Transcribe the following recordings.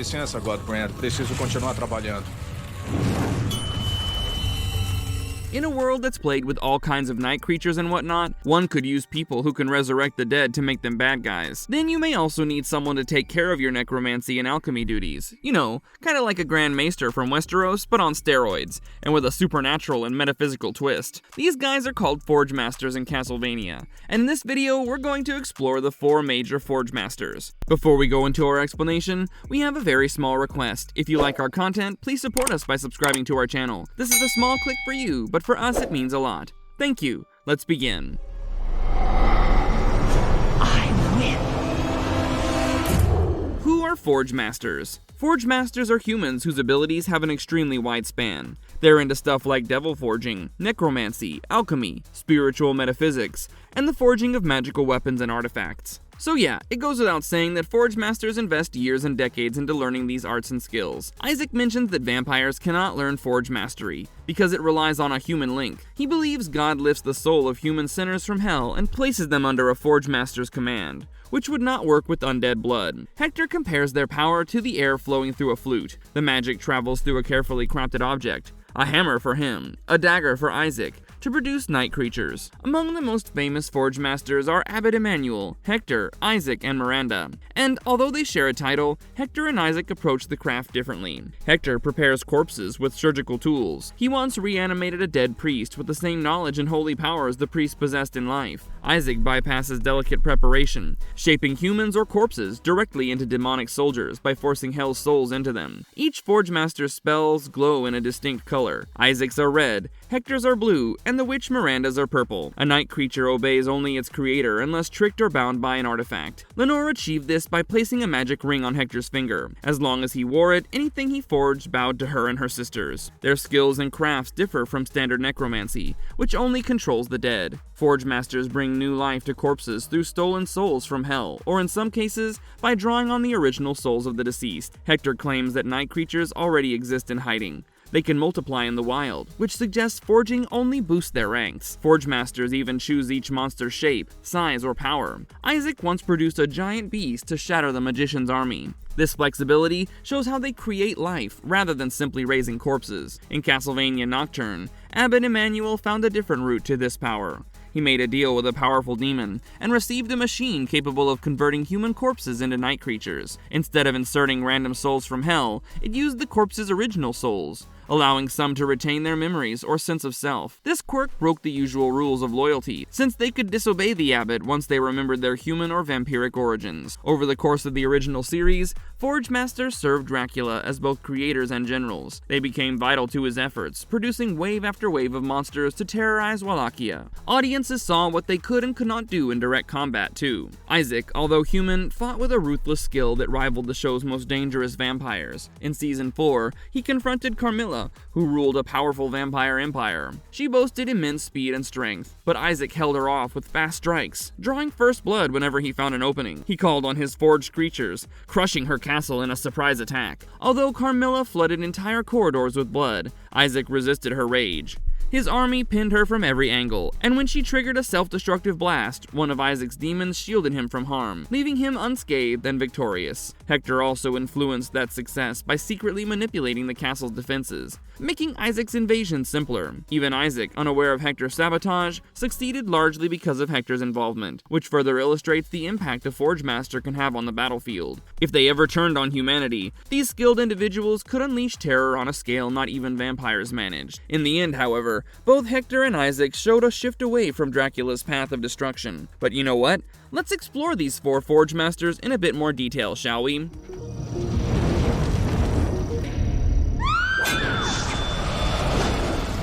Licença, Godbrand. Preciso continuar trabalhando. In a world that's plagued with all kinds of night creatures and whatnot, one could use people who can resurrect the dead to make them bad guys. Then you may also need someone to take care of your necromancy and alchemy duties. You know, kinda like a Grand Maester from Westeros, but on steroids, and with a supernatural and metaphysical twist. These guys are called Forgemasters in Castlevania, and in this video we're going to explore the 4 major Forgemasters. Before we go into our explanation, we have a very small request. If you like our content, please support us by subscribing to our channel. This is a small click for you, but for us it means a lot. Thank you. Let's begin. I win. Who are Forgemasters? Forgemasters are humans whose abilities have an extremely wide span. They're into stuff like devil forging, necromancy, alchemy, spiritual metaphysics, and the forging of magical weapons and artifacts. So yeah, it goes without saying that Forgemasters invest years and decades into learning these arts and skills. Isaac mentions that vampires cannot learn Forgemastery, because it relies on a human link. He believes God lifts the soul of human sinners from hell and places them under a Forgemaster's command, which would not work with undead blood. Hector compares their power to the air flowing through a flute. The magic travels through a carefully crafted object, a hammer for him, a dagger for Isaac, to produce night creatures. Among the most famous Forgemasters are Abbot Emanuel, Hector, Isaac, and Miranda. And although they share a title, Hector and Isaac approach the craft differently. Hector prepares corpses with surgical tools. He once reanimated a dead priest with the same knowledge and holy powers the priest possessed in life. Isaac bypasses delicate preparation, shaping humans or corpses directly into demonic soldiers by forcing hell's souls into them. Each Forgemaster's spells glow in a distinct color. Isaac's are red, Hector's are blue, and the witch Miranda's are purple. A night creature obeys only its creator unless tricked or bound by an artifact. Lenore achieved this by placing a magic ring on Hector's finger. As long as he wore it, anything he forged bowed to her and her sisters. Their skills and crafts differ from standard necromancy, which only controls the dead. Forgemasters bring new life to corpses through stolen souls from hell, or in some cases, by drawing on the original souls of the deceased. Hector claims that night creatures already exist in hiding. They can multiply in the wild, which suggests forging only boosts their ranks. Forgemasters even choose each monster's shape, size, or power. Isaac once produced a giant beast to shatter the magician's army. This flexibility shows how they create life, rather than simply raising corpses. In Castlevania Nocturne, Abbot Emanuel found a different route to this power. He made a deal with a powerful demon, and received a machine capable of converting human corpses into night creatures. Instead of inserting random souls from hell, it used the corpse's original souls, allowing some to retain their memories or sense of self. This quirk broke the usual rules of loyalty, since they could disobey the abbot once they remembered their human or vampiric origins. Over the course of the original series, Forgemasters served Dracula as both creators and generals. They became vital to his efforts, producing wave after wave of monsters to terrorize Wallachia. Audiences saw what they could and could not do in direct combat too. Isaac, although human, fought with a ruthless skill that rivaled the show's most dangerous vampires. In Season 4, he confronted Carmilla, who ruled a powerful vampire empire. She boasted immense speed and strength, but Isaac held her off with fast strikes, drawing first blood whenever he found an opening. He called on his forged creatures, crushing her castle in a surprise attack. Although Carmilla flooded entire corridors with blood, Isaac resisted her rage. His army pinned her from every angle, and when she triggered a self-destructive blast, one of Isaac's demons shielded him from harm, leaving him unscathed and victorious. Hector also influenced that success by secretly manipulating the castle's defenses, making Isaac's invasion simpler. Even Isaac, unaware of Hector's sabotage, succeeded largely because of Hector's involvement, which further illustrates the impact a Forgemaster can have on the battlefield. If they ever turned on humanity, these skilled individuals could unleash terror on a scale not even vampires managed. In the end, however, both Hector and Isaac showed a shift away from Dracula's path of destruction. But you know what? Let's explore these 4 Forgemasters in a bit more detail, shall we?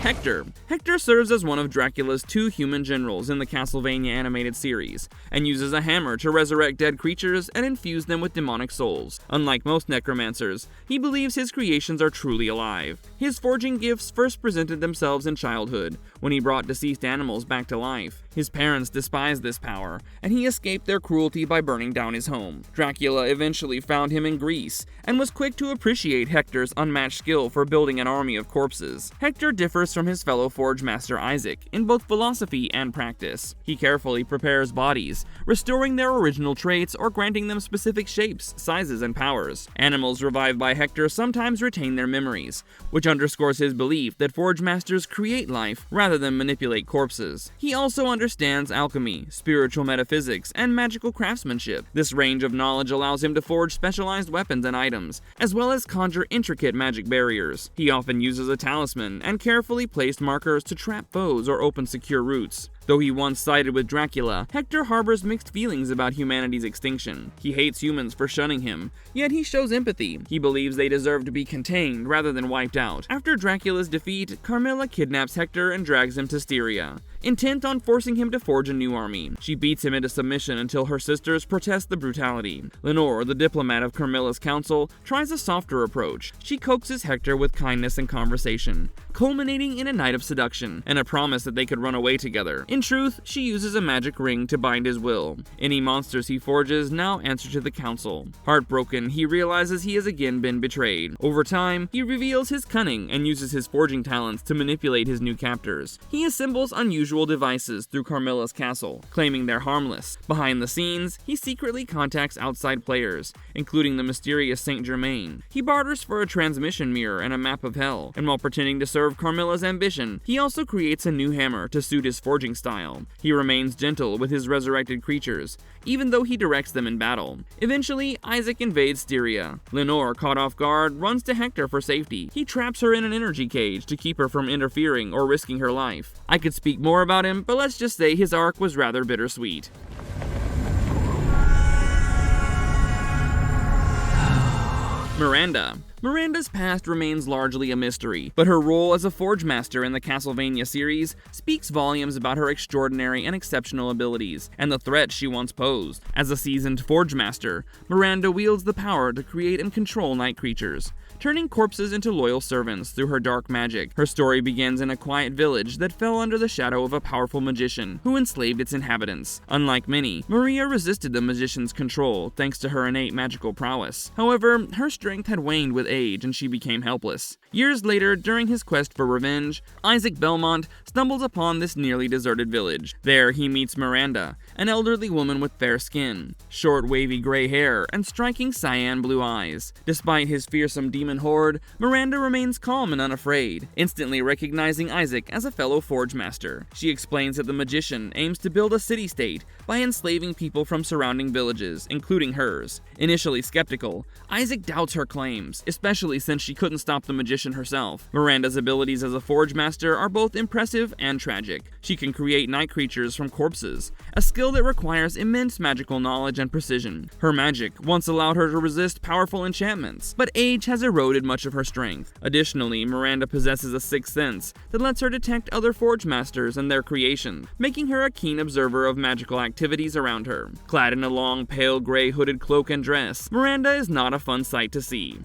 Hector. Hector serves as one of Dracula's 2 human generals in the Castlevania animated series, and uses a hammer to resurrect dead creatures and infuse them with demonic souls. Unlike most necromancers, he believes his creations are truly alive. His forging gifts first presented themselves in childhood, when he brought deceased animals back to life. His parents despised this power, and he escaped their cruelty by burning down his home. Dracula eventually found him in Greece, and was quick to appreciate Hector's unmatched skill for building an army of corpses. Hector differs from his fellow Forgemaster Isaac in both philosophy and practice. He carefully prepares bodies, restoring their original traits or granting them specific shapes, sizes, and powers. Animals revived by Hector sometimes retain their memories, which underscores his belief that Forgemasters create life rather than manipulate corpses. He also understands alchemy, spiritual metaphysics, and magical craftsmanship. This range of knowledge allows him to forge specialized weapons and items, as well as conjure intricate magic barriers. He often uses a talisman and carefully placed markers to trap foes or open secure routes. Though he once sided with Dracula, Hector harbors mixed feelings about humanity's extinction. He hates humans for shunning him, yet he shows empathy. He believes they deserve to be contained rather than wiped out. After Dracula's defeat, Carmilla kidnaps Hector and drags him to Styria, intent on forcing him to forge a new army. She beats him into submission until her sisters protest the brutality. Lenore, the diplomat of Carmilla's council, tries a softer approach. She coaxes Hector with kindness and conversation, culminating in a night of seduction and a promise that they could run away together. In truth, she uses a magic ring to bind his will. Any monsters he forges now answer to the council. Heartbroken, he realizes he has again been betrayed. Over time, he reveals his cunning and uses his forging talents to manipulate his new captors. He assembles unusual devices through Carmilla's castle, claiming they're harmless. Behind the scenes, he secretly contacts outside players, including the mysterious Saint Germain. He barters for a transmission mirror and a map of hell, and while pretending to serve Carmilla's ambition, he also creates a new hammer to suit his forging style. He remains gentle with his resurrected creatures, even though he directs them in battle. Eventually, Isaac invades Styria. Lenore, caught off guard, runs to Hector for safety. He traps her in an energy cage to keep her from interfering or risking her life. I could speak more about him, but let's just say his arc was rather bittersweet. Miranda. Miranda's past remains largely a mystery, but her role as a Forgemaster in the Castlevania series speaks volumes about her extraordinary and exceptional abilities, and the threat she once posed. As a seasoned Forgemaster, Miranda wields the power to create and control night creatures, turning corpses into loyal servants through her dark magic. Her story begins in a quiet village that fell under the shadow of a powerful magician who enslaved its inhabitants. Unlike many, Maria resisted the magician's control thanks to her innate magical prowess. However, her strength had waned with age and she became helpless. Years later, during his quest for revenge, Isaac Belmont stumbles upon this nearly deserted village. There, he meets Miranda, an elderly woman with fair skin, short wavy gray hair, and striking cyan blue eyes. Despite his fearsome demon horde, Miranda remains calm and unafraid, instantly recognizing Isaac as a fellow Forgemaster. She explains that the magician aims to build a city-state by enslaving people from surrounding villages, including hers. Initially skeptical, Isaac doubts her claims, especially since she couldn't stop the magician herself. Miranda's abilities as a Forgemaster are both impressive and tragic. She can create night creatures from corpses, a skill that requires immense magical knowledge and precision. Her magic once allowed her to resist powerful enchantments, but age has eroded much of her strength. Additionally, Miranda possesses a sixth sense that lets her detect other Forgemasters and their creations, making her a keen observer of magical activities around her. Clad in a long, pale gray hooded cloak and dress, Miranda is not a fun sight to see.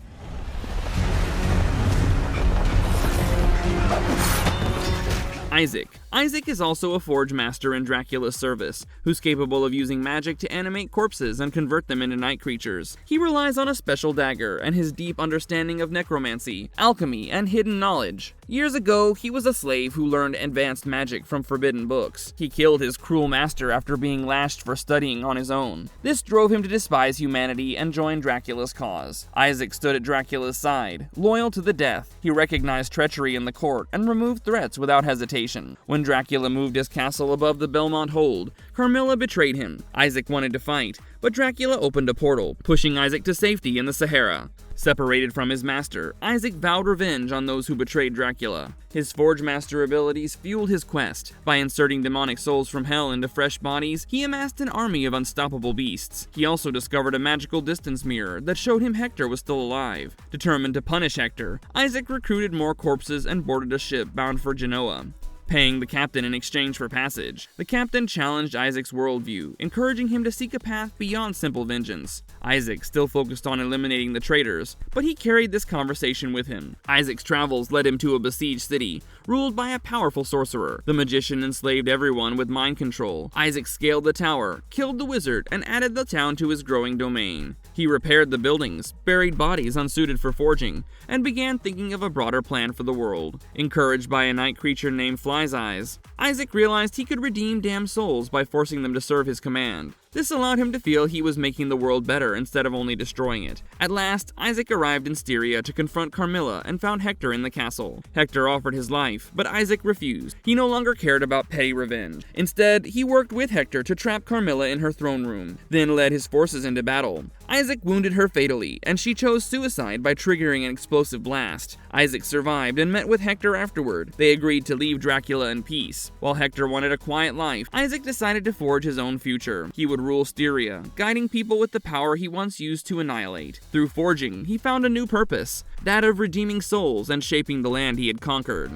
Isaac. Isaac is also a Forgemaster in Dracula's service, who's capable of using magic to animate corpses and convert them into night creatures. He relies on a special dagger and his deep understanding of necromancy, alchemy, and hidden knowledge. Years ago, he was a slave who learned advanced magic from forbidden books. He killed his cruel master after being lashed for studying on his own. This drove him to despise humanity and join Dracula's cause. Isaac stood at Dracula's side, loyal to the death. He recognized treachery in the court and removed threats without hesitation. When Dracula moved his castle above the Belmont Hold, Carmilla betrayed him. Isaac wanted to fight, but Dracula opened a portal, pushing Isaac to safety in the Sahara. Separated from his master, Isaac vowed revenge on those who betrayed Dracula. His Forgemaster abilities fueled his quest. By inserting demonic souls from hell into fresh bodies, he amassed an army of unstoppable beasts. He also discovered a magical distance mirror that showed him Hector was still alive. Determined to punish Hector, Isaac recruited more corpses and boarded a ship bound for Genoa. paying the captain in exchange for passage. The captain challenged Isaac's worldview, encouraging him to seek a path beyond simple vengeance. Isaac still focused on eliminating the traitors, but he carried this conversation with him. Isaac's travels led him to a besieged city, ruled by a powerful sorcerer. The magician enslaved everyone with mind control. Isaac scaled the tower, killed the wizard, and added the town to his growing domain. He repaired the buildings, buried bodies unsuited for forging, and began thinking of a broader plan for the world. Encouraged by a night creature named Fly's Eyes, Isaac realized he could redeem damned souls by forcing them to serve his command. This allowed him to feel he was making the world better instead of only destroying it. At last, Isaac arrived in Styria to confront Carmilla and found Hector in the castle. Hector offered his life, but Isaac refused. He no longer cared about petty revenge. Instead, he worked with Hector to trap Carmilla in her throne room, then led his forces into battle. Isaac wounded her fatally, and she chose suicide by triggering an explosive blast. Isaac survived and met with Hector afterward. They agreed to leave Dracula in peace. While Hector wanted a quiet life, Isaac decided to forge his own future. He would rule Styria, guiding people with the power he once used to annihilate. Through forging, he found a new purpose, that of redeeming souls and shaping the land he had conquered.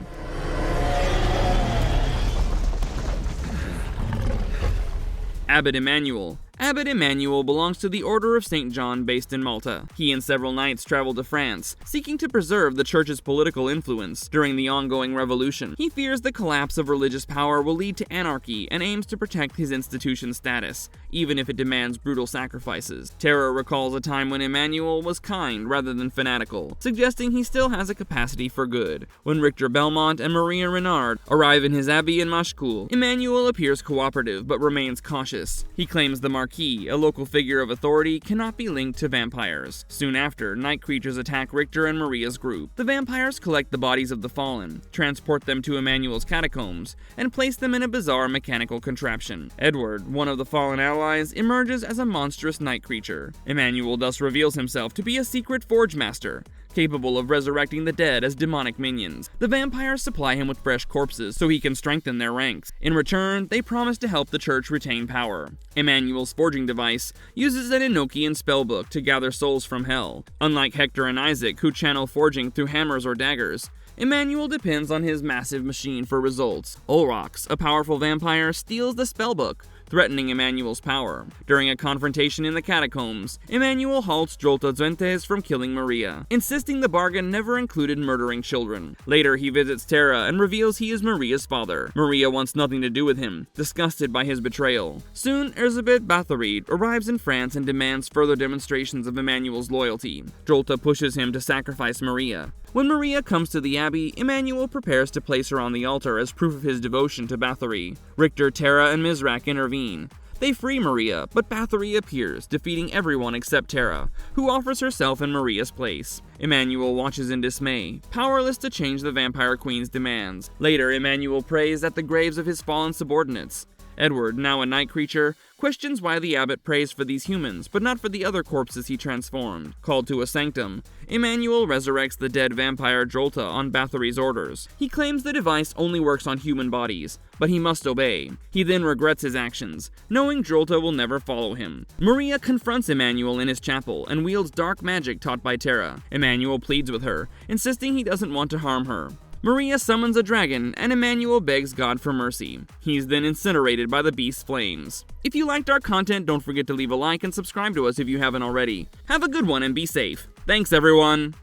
Abbot Emanuel. Abbot Emanuel belongs to the Order of Saint John based in Malta. He and several knights traveled to France, seeking to preserve the church's political influence during the ongoing revolution. He fears the collapse of religious power will lead to anarchy and aims to protect his institution's status, even if it demands brutal sacrifices. Terra recalls a time when Emanuel was kind rather than fanatical, suggesting he still has a capacity for good. When Richter Belmont and Maria Renard arrive in his abbey in Maschkul, Emanuel appears cooperative but remains cautious. He claims the Marquis, a local figure of authority, cannot be linked to vampires. Soon after, night creatures attack Richter and Maria's group. The vampires collect the bodies of the fallen, transport them to Emanuel's catacombs, and place them in a bizarre mechanical contraption. Edward, one of the fallen allies, emerges as a monstrous night creature. Emanuel thus reveals himself to be a secret Forgemaster, capable of resurrecting the dead as demonic minions. The vampires supply him with fresh corpses so he can strengthen their ranks. In return, they promise to help the church retain power. Emanuel's forging device uses an Enochian spellbook to gather souls from hell. Unlike Hector and Isaac, who channel forging through hammers or daggers, Emanuel depends on his massive machine for results. Olrox, a powerful vampire, steals the spellbook, threatening Emanuel's power. During a confrontation in the catacombs, Emanuel halts Jolta Zuentes from killing Maria, insisting the bargain never included murdering children. Later, he visits Terra and reveals he is Maria's father. Maria wants nothing to do with him, disgusted by his betrayal. Soon, Erzsébet Bathory arrives in France and demands further demonstrations of Emanuel's loyalty. Jolta pushes him to sacrifice Maria. When Maria comes to the abbey, Emanuel prepares to place her on the altar as proof of his devotion to Bathory. Richter, Terra, and Mizrak intervene. They free Maria, but Bathory appears, defeating everyone except Terra, who offers herself in Maria's place. Emanuel watches in dismay, powerless to change the Vampire Queen's demands. Later, Emanuel prays at the graves of his fallen subordinates. Edward, now a night creature, questions why the abbot prays for these humans, but not for the other corpses he transformed. Called to a sanctum, Emanuel resurrects the dead vampire Jolta on Bathory's orders. He claims the device only works on human bodies, but he must obey. He then regrets his actions, knowing Jolta will never follow him. Maria confronts Emanuel in his chapel and wields dark magic taught by Terra. Emanuel pleads with her, insisting he doesn't want to harm her. Maria summons a dragon, and Emanuel begs God for mercy. He's then incinerated by the beast's flames. If you liked our content, don't forget to leave a like and subscribe to us if you haven't already. Have a good one and be safe. Thanks, everyone!